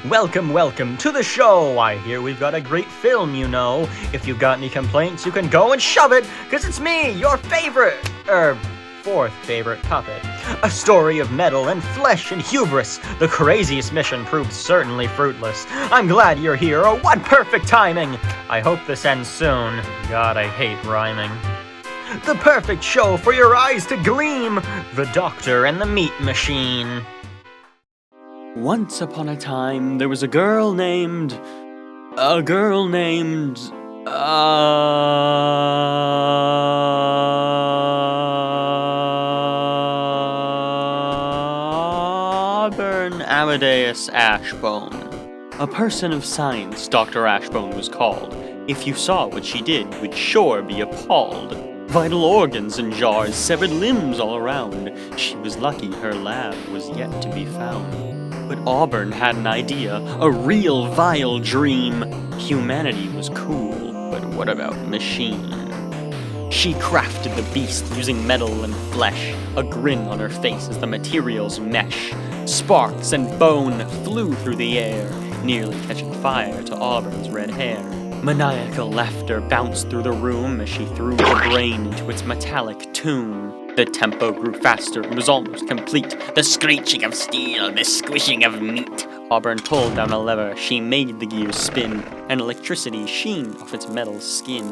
Welcome to the show. I hear we've got a great film, you know. If you've got any complaints, you can go and shove it, cause it's me, your fourth favorite puppet. A story of metal and flesh and hubris. The craziest mission proved certainly fruitless. I'm glad you're here. Oh, what perfect timing! I hope this ends soon. God, I hate rhyming. The perfect show for your eyes to gleam. The Doctor and the Meat Machine. Once upon a time, there was a girl named... Auburn Amadeus Ashbone. A person of science, Dr. Ashbone was called. If you saw what she did, you would sure be appalled. Vital organs in jars, severed limbs all around. She was lucky her lab was yet to be found. But Auburn had an idea, a real vile dream. Humanity was cool, but what about machine? She crafted the beast using metal and flesh, a grin on her face as the materials mesh. Sparks and bone flew through the air, nearly catching fire to Auburn's red hair. Maniacal laughter bounced through the room as she threw her brain into its metallic tomb. The tempo grew faster, it was almost complete. The screeching of steel, the squishing of meat. Auburn pulled down a lever, she made the gears spin, and electricity sheened off its metal skin.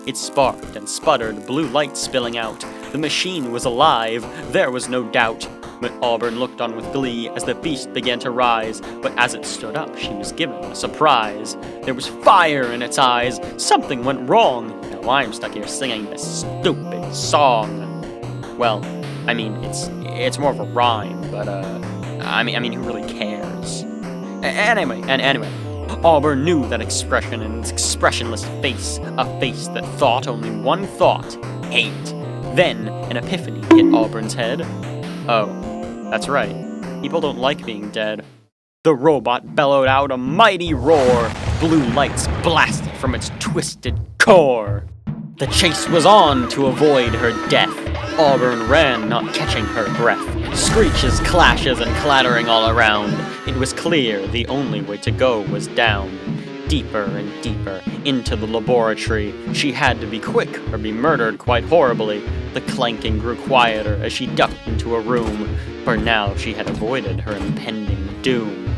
It sparked and sputtered, blue light spilling out. The machine was alive, there was no doubt. But Auburn looked on with glee as the beast began to rise, but as it stood up, she was given a surprise. There was fire in its eyes, something went wrong. Now I'm stuck here singing this stupid song. Well, I mean, it's more of a rhyme, but, I mean, who really cares? Anyway, Auburn knew that expression in its expressionless face, a face that thought only one thought, hate. Then, an epiphany hit Auburn's head. Oh, that's right, people don't like being dead. The robot bellowed out a mighty roar, blue lights blasted from its twisted core. The chase was on to avoid her death. Auburn ran, not catching her breath. Screeches, clashes, and clattering all around. It was clear the only way to go was down. Deeper and deeper into the laboratory. She had to be quick or be murdered quite horribly. The clanking grew quieter as she ducked into a room, for now she had avoided her impending doom.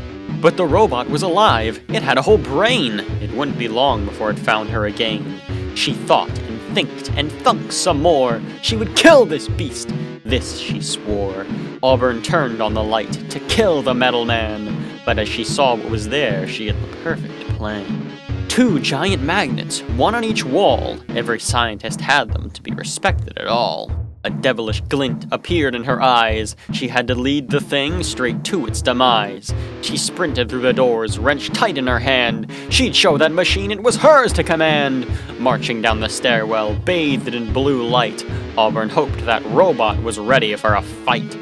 But the robot was alive. It had a whole brain. It wouldn't be long before it found her again. She thought and thinked and thunked some more. She would kill this beast. This she swore. Auburn turned on the light to kill the metal man. But as she saw what was there, she had the perfect plan. 2 giant magnets, one on each wall. Every scientist had them to be respected at all. A devilish glint appeared in her eyes. She had to lead the thing straight to its demise. She sprinted through the doors, wrenched tight in her hand. She'd show that machine it was hers to command. Marching down the stairwell, bathed in blue light, Auburn hoped that robot was ready for a fight.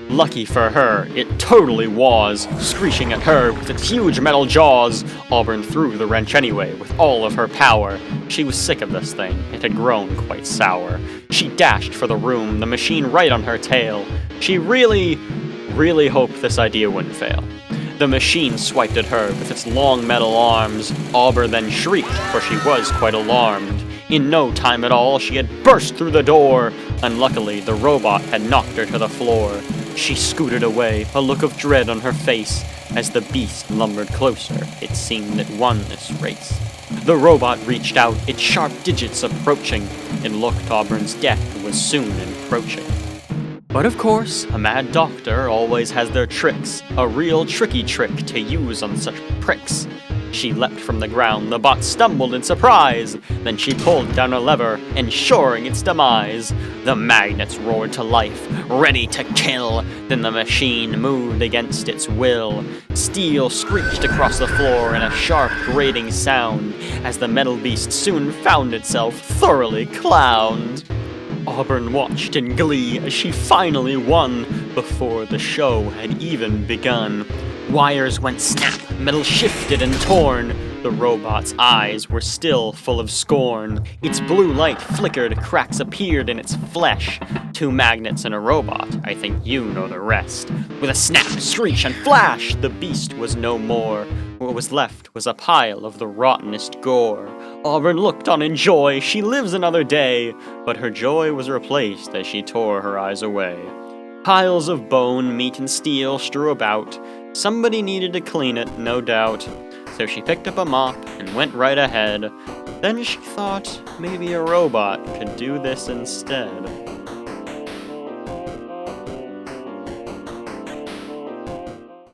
Lucky for her, it totally was. Screeching at her with its huge metal jaws, Auburn threw the wrench anyway with all of her power. She was sick of this thing. It had grown quite sour. She dashed for the room, the machine right on her tail. She really hoped this idea wouldn't fail. The machine swiped at her with its long metal arms. Auburn then shrieked, for she was quite alarmed. In no time at all, she had burst through the door. Unluckily, the robot had knocked her to the floor. She scooted away, a look of dread on her face. As the beast lumbered closer, it seemed it won this race. The robot reached out, its sharp digits approaching. It looked Auburn's death was soon encroaching. But of course, a mad doctor always has their tricks, a real tricky trick to use on such pricks. She leapt from the ground, the bot stumbled in surprise. Then she pulled down a lever, ensuring its demise. The magnets roared to life, ready to kill. Then the machine moved against its will. Steel screeched across the floor in a sharp, grating sound, as the metal beast soon found itself thoroughly clowned. Auburn watched in glee as she finally won, before the show had even begun. Wires went snap, metal shifted and torn. The robot's eyes were still full of scorn. Its blue light flickered, cracks appeared in its flesh. 2 magnets and a robot, I think you know the rest. With a snap, screech, and flash, the beast was no more. What was left was a pile of the rottenest gore. Auburn looked on in joy, she lives another day, but her joy was replaced as she tore her eyes away. Piles of bone, meat, and steel strew about. Somebody needed to clean it, no doubt. So she picked up a mop and went right ahead. Then she thought maybe a robot could do this instead.